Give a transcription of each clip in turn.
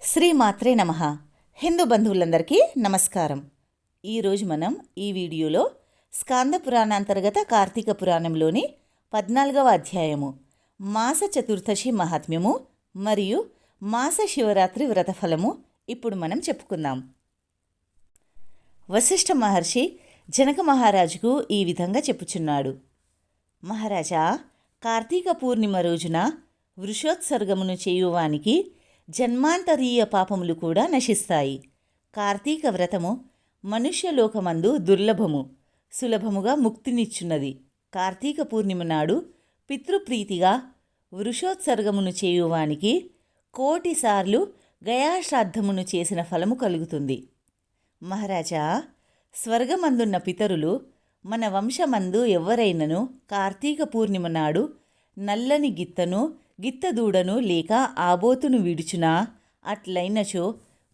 శ్రీమాత్రే నమః. హిందూ బంధువులందరికీ నమస్కారం. ఈరోజు మనం ఈ వీడియోలో స్కాంద పురాణాంతర్గత కార్తీక పురాణంలోని 14వ అధ్యాయము మాస చతుర్దశి మహాత్మ్యము మరియు మాస శివరాత్రి వ్రతఫలము ఇప్పుడు మనం చెప్పుకుందాం. వశిష్ఠ మహర్షి జనక మహారాజుకు ఈ విధంగా చెప్పుచున్నాడు. మహారాజా, కార్తీక పూర్ణిమ రోజున వృషోత్సర్గమును చేయువానికి జన్మాంతరీయ పాపములు కూడా నశిస్తాయి. కార్తీక వ్రతము మనుష్యలోకమందు దుర్లభము, సులభముగా ముక్తినిచ్చున్నది. కార్తీక పూర్ణిమ నాడు పితృప్రీతిగా వృషోత్సర్గమును చేయువానికి 1,000,000 సార్లు గయాశ్రాద్ధమును చేసిన ఫలము కలుగుతుంది. మహారాజా, స్వర్గమందున్న పితరులు మన వంశమందు ఎవరైనను కార్తీక పూర్ణిమ నాడు నల్లని గిత్తను గిత్తదూడను లేక ఆబోతును విడుచునా అట్లయినచో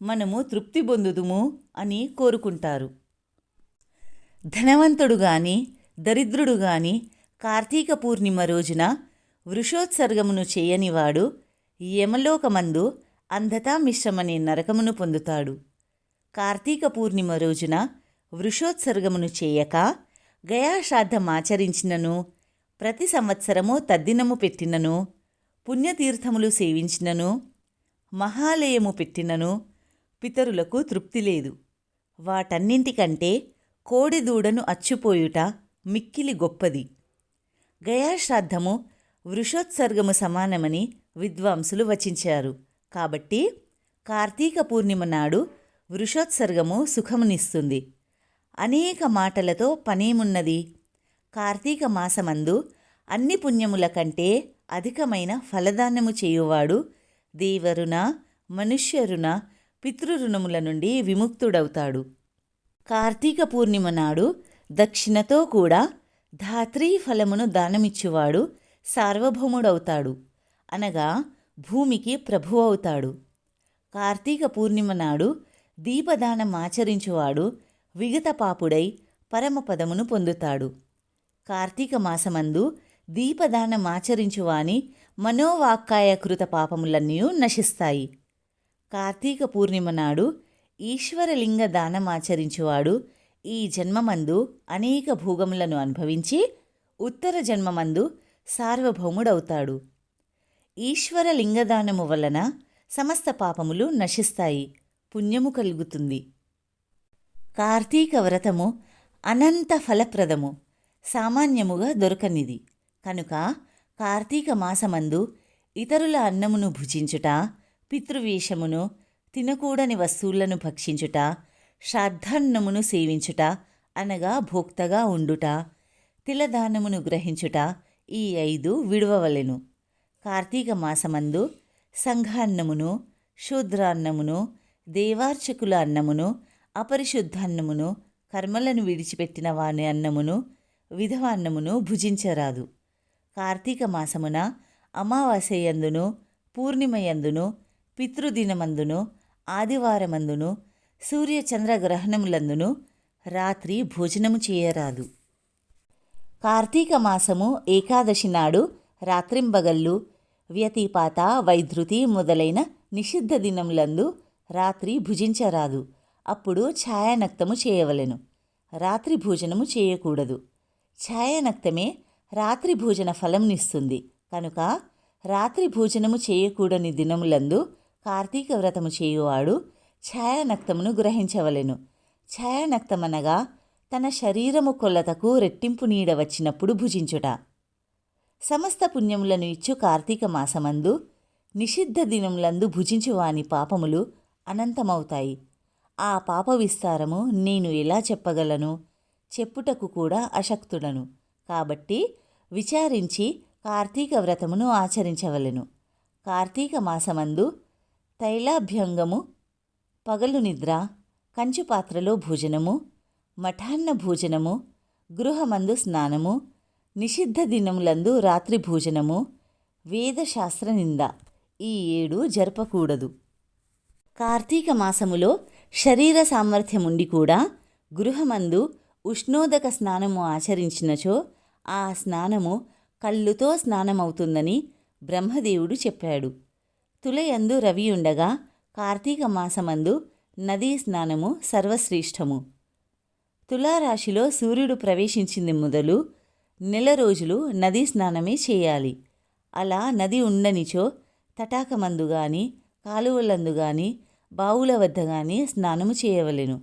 మనము తృప్తి పొందుదుము అని కోరుకుంటారు. ధనవంతుడు గాని దరిద్రుడు గాని కార్తీక పూర్ణిమ రోజున వృషోత్సర్గమును చేయనివాడు యమలోకమందు అంధతా మిశ్రమనే నరకమును పొందుతాడు. కార్తీక పూర్ణిమ రోజున వృషోత్సర్గమును చేయక గయాశ్రాద్ధమాచరించినను, ప్రతి సంవత్సరము తద్దినము పెట్టినను, పుణ్యతీర్థములు సేవించినను, మహాలయము పెట్టినను పితరులకు తృప్తి లేదు. వాటన్నింటికంటే కోడెదూడను అచ్చుపోయుట మిక్కిలి గొప్పది. గయాశ్రాద్ధము వృషోత్సర్గము సమానమని విద్వాంసులు వచించారు. కాబట్టి కార్తీక పూర్ణిమ నాడు వృషోత్సర్గము సుఖమునిస్తుంది. అనేక మాటలతో పనేమున్నది? కార్తీక మాసమందు అన్ని పుణ్యముల కంటే అధికమైన ఫలదానము చేయువాడు దేవరుణ, మనుష్యరుణ, పితృరుణముల నుండి విముక్తుడవుతాడు. కార్తీక పూర్ణిమ నాడు దక్షిణతో కూడా ధాత్రీ ఫలమును దానమిచ్చువాడు సార్వభౌముడవుతాడు, అనగా భూమికి ప్రభువు అవుతాడు. కార్తీక పూర్ణిమ నాడు దీపదానమాచరించువాడు విగతపాపుడై పరమపదమును పొందుతాడు. కార్తీక మాసమందు దీపదానమాచరించువాని మనోవాక్కాయకృత పాపములన్నీ నశిస్తాయి. కార్తీక పూర్ణిమ నాడు ఈశ్వరలింగ దానమాచరించువాడు ఈ జన్మమందు అనేక భోగములను అనుభవించి ఉత్తర జన్మమందు సార్వభౌముడవుతాడు. ఈశ్వరలింగదానము వలన సమస్త పాపములు నశిస్తాయి, పుణ్యము కలుగుతుంది. కార్తీక వ్రతము అనంత ఫలప్రదము, సామాన్యముగా దొరకనిది. కనుక కార్తీక మాసమందు ఇతరుల అన్నమును భుజించుట, పితృవేషమును, తినకూడని వస్తువులను భక్షించుట, శ్రాద్ధాన్నమును సేవించుట అనగా భోక్తగా ఉండుట, తిలదానమును గ్రహించుట ఈ 5 విడువవలెను. కార్తీక మాసమందు సంఘాన్నమును, శూద్రాన్నమును, దేవార్చకుల అన్నమును, అపరిశుద్ధాన్నమును, కర్మలను విడిచిపెట్టిన వాని అన్నమును, విధవాన్నమును భుజించరాదు. కార్తీక మాసమున అమావాస్యయందును, పూర్ణిమయందును, పితృదినమందును, ఆదివారమందును, సూర్యచంద్రగ్రహణములందును రాత్రి భోజనము చేయరాదు. కార్తీక మాసము ఏకాదశి నాడు రాత్రింబగళ్ళు, వ్యతిపాత, వైధృతి మొదలైన నిషిద్ధ దినములందు రాత్రి భుజించరాదు. అప్పుడు ఛాయానక్తము చేయవలెను. రాత్రి భోజనము చేయకూడదు. ఛాయానక్తమే రాత్రి భోజన ఫలంనిస్తుంది. కనుక రాత్రి భోజనము చేయకూడని దినములందు కార్తీక వ్రతము చేయువాడు ఛాయానక్తమును గ్రహించవలెను. ఛాయానక్తమనగా తన శరీరము కొలతకు రెట్టింపు నీడ వచ్చినప్పుడు భుజించుట. సమస్త పుణ్యములను ఇచ్చు కార్తీక మాసమందు నిషిద్ధ దినములందు భుజించువాని పాపములు అనంతమవుతాయి. ఆ పాప విస్తారము నేను ఎలా చెప్పగలను? చెప్పుటకు కూడా అశక్తుడను. కాబట్టి విచారించి కార్తీక వ్రతమును ఆచరించవలెను. కార్తీక మాసమందు తైలాభ్యంగము, పగలు నిద్ర, కంచుపాత్రలో భోజనము, మఠాన్న భోజనము, గృహమందు స్నానము, నిషిద్ధ దినములందు రాత్రి భోజనము, వేదశాస్త్ర నింద ఈ 7 జరపకూడదు. కార్తీక మాసములో శరీర సామర్థ్యముండి కూడా గృహమందు ఉష్ణోదక స్నానము ఆచరించినచో ఆ స్నానము కళ్ళుతో స్నానమవుతుందని బ్రహ్మదేవుడు చెప్పాడు. తులయందు రవి ఉండగా కార్తీక మాసమందు నదీ స్నానము సర్వశ్రేష్టము. తులారాశిలో సూర్యుడు ప్రవేశించింది మొదలు నెల రోజులు నదీ స్నానమే చేయాలి. అలా నది ఉండనిచో తటాకమందు గాని, కాలువలందు గాని, బావుల వద్ద గాని స్నానము చేయవలెను.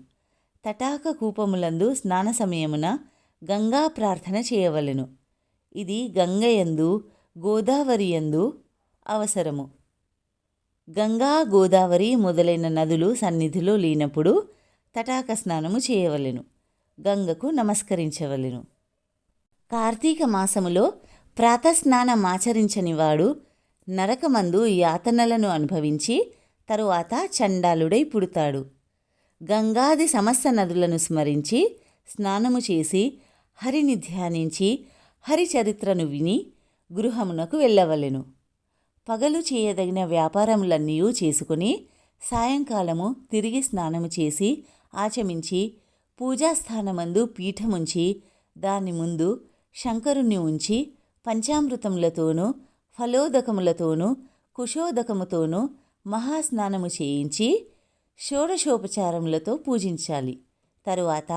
తటాక కూపములందు స్నాన సమయమున గంగా ప్రార్థన చేయవలెను. ఇది గంగయందు, గోదావరియందు అవసరము. గంగా, గోదావరి మొదలైన నదులు సన్నిధిలో లేనప్పుడు తటాక స్నానము చేయవలెను. గంగకు నమస్కరించవలెను. కార్తీక మాసములో ప్రాతస్నానమాచరించని వాడు నరకమందు యాతనలను అనుభవించి తరువాత చండాలుడై పుడతాడు. గంగాది సమస్త నదులను స్మరించి స్నానము చేసి హరిని ధ్యానించి హరిచరిత్రను విని గృహమునకు వెళ్ళవలెను. పగలు చేయదగిన వ్యాపారములన్నీ చేసుకుని సాయంకాలము తిరిగి స్నానము చేసి ఆచమించి పూజాస్థానమందు పీఠముంచి దాని ముందు శంకరుణ్ణి ఉంచి పంచామృతములతోనూ ఫలోదకములతోనూ కుశోదకముతోనూ మహాస్నానము చేయించి షోడశోపచారములతో పూజించాలి. తరువాత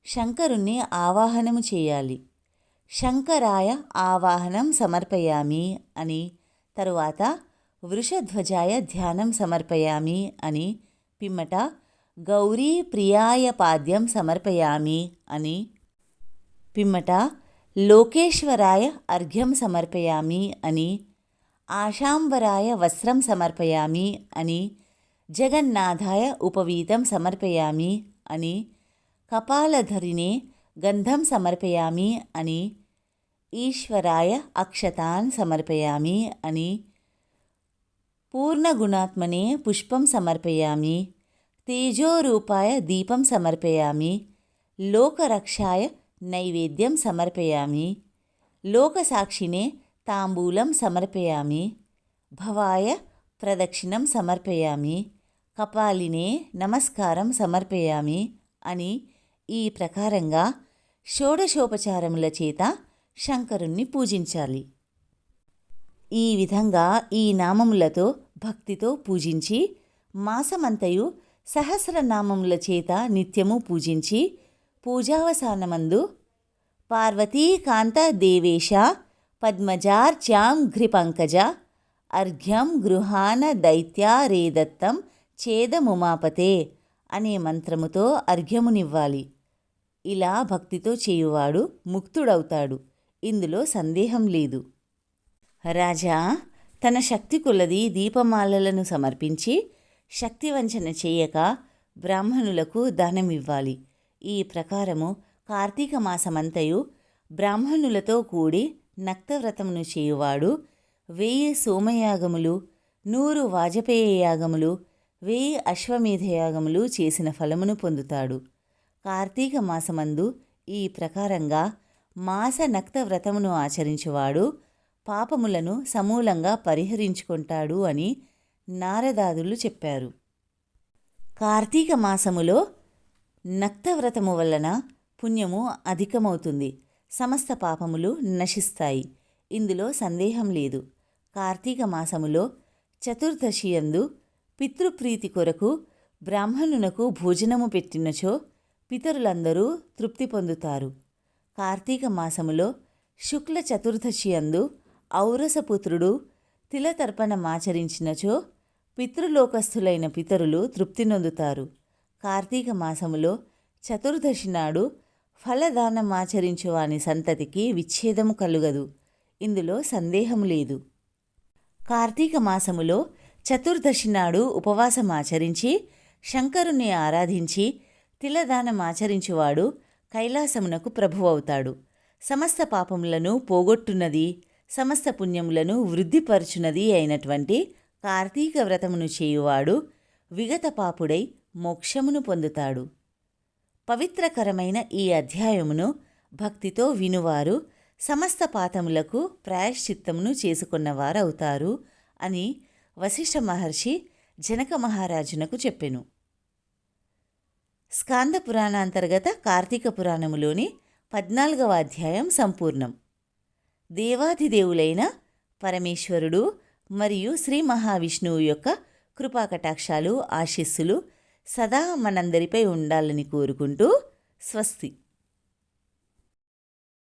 శంకరుణ్ణి ఆవాహనము చేయాలి. శంకరాయ ఆవాహనం సమర్పయామి అని, తరువాత వృషధ్వజాయ ధ్యానం సమర్పయామి అని, పిమ్మట గౌరీ ప్రియాయ పాద్యం సమర్పయామి అని, పిమ్మట లోకేశ్వరాయ అర్ఘ్యం సమర్పయామి అని, ఆశాంబరాయ వస్త్రం సమర్పయామి అని, జగన్నాథాయ ఉపవీతం సమర్పయామి అని, కపాలధరినే గంధం సమర్పయామి అని, ఈశ్వరాయ అక్షతాన్ సమర్పయామి అని, పూర్ణగుణాత్మనే పుష్పం సమర్పయామి, తేజోరూపాయ దీపం సమర్పయామి, లోకరక్షాయ నైవేద్యం సమర్పయామి, లోకసాక్షినే తాంబూలం సమర్పయామి, భవాయ ప్రదక్షిణం సమర్పయామి, కపాలినే నమస్కారం సమర్పయామి అని ఈ ప్రకారంగా షోడశోపచారముల చేత శంకరుణ్ణి పూజించాలి. ఈ విధంగా ఈ నామములతో భక్తితో పూజించి మాసమంతయు సహస్రనామముల చేత నిత్యము పూజించి పూజావసానమందు పార్వతీకాంత దేవేశ పద్మజార్చాం ఘ్రిపంకజ అర్ఘ్యం గృహాన దైత్యారేదత్తం ఛేదముమాపతే అనే మంత్రముతో అర్ఘ్యమునివ్వాలి. ఇలా భక్తితో చేయువాడు ముక్తుడవుతాడు. ఇందులో సందేహం లేదు. రాజా తన శక్తి కొలది దీపమాలలను సమర్పించి శక్తివంచన చేయక బ్రాహ్మణులకు దానమివ్వాలి. ఈ ప్రకారము కార్తీక మాసమంతయు బ్రాహ్మణులతో కూడి నక్తవ్రతమును చేయువాడు 1000 సోమయాగములు, 100 వాజపేయ యాగములు, 1000 అశ్వమేధ యాగములు చేసిన ఫలమును పొందుతాడు. కార్తీక మాసమందు ఈ ప్రకారంగా మాస నక్తవ్రతమును ఆచరించువాడు పాపములను సమూలంగా పరిహరించుకుంటాడు అని నారదాదులు చెప్పారు. కార్తీక మాసములో నక్తవ్రతము వలన పుణ్యము అధికమవుతుంది. సమస్త పాపములు నశిస్తాయి. ఇందులో సందేహం లేదు. కార్తీక మాసములో చతుర్దశియందు పితృప్రీతి కొరకు బ్రాహ్మణునకు భోజనము పెట్టినచో పితరులందరూ తృప్తి పొందుతారు. కార్తీక మాసములో శుక్ల చతుర్దశియందు ఔరసపుత్రుడు తిలతర్పణమాచరించినచో పితృలోకస్థులైన పితరులు తృప్తి నొందుతారు. కార్తీక మాసములో చతుర్దశి నాడు ఫలదానమాచరించువాని సంతతికి విచ్ఛేదము కలుగదు. ఇందులో సందేహము లేదు. కార్తీక మాసములో చతుర్దశి నాడు ఉపవాసమాచరించి శంకరుణ్ణి ఆరాధించి తిలదానమాచరించువాడు కైలాసమునకు ప్రభువవుతాడు. సమస్త పాపములను పోగొట్టున్నది, సమస్త పుణ్యములను వృద్ధిపరచునది అయినటువంటి కార్తీక వ్రతమును చేయువాడు విగత పాపుడై మోక్షమును పొందుతాడు. పవిత్రకరమైన ఈ అధ్యాయమును భక్తితో వినువారు సమస్త పాతములకు ప్రాయశ్చిత్తమును చేసుకున్నవారవుతారు అని వశిష్ఠ మహర్షి జనక మహారాజునకు చెప్పెను. స్కాంద పురాణాంతర్గత కార్తీక పురాణములోని 14వ అధ్యాయం సంపూర్ణం. దేవాధిదేవులైన పరమేశ్వరుడు మరియు శ్రీ మహావిష్ణువు యొక్క కృపాకటాక్షాలు ఆశీస్సులు సదా మనందరిపై ఉండాలని కోరుకుంటూ స్వస్తి.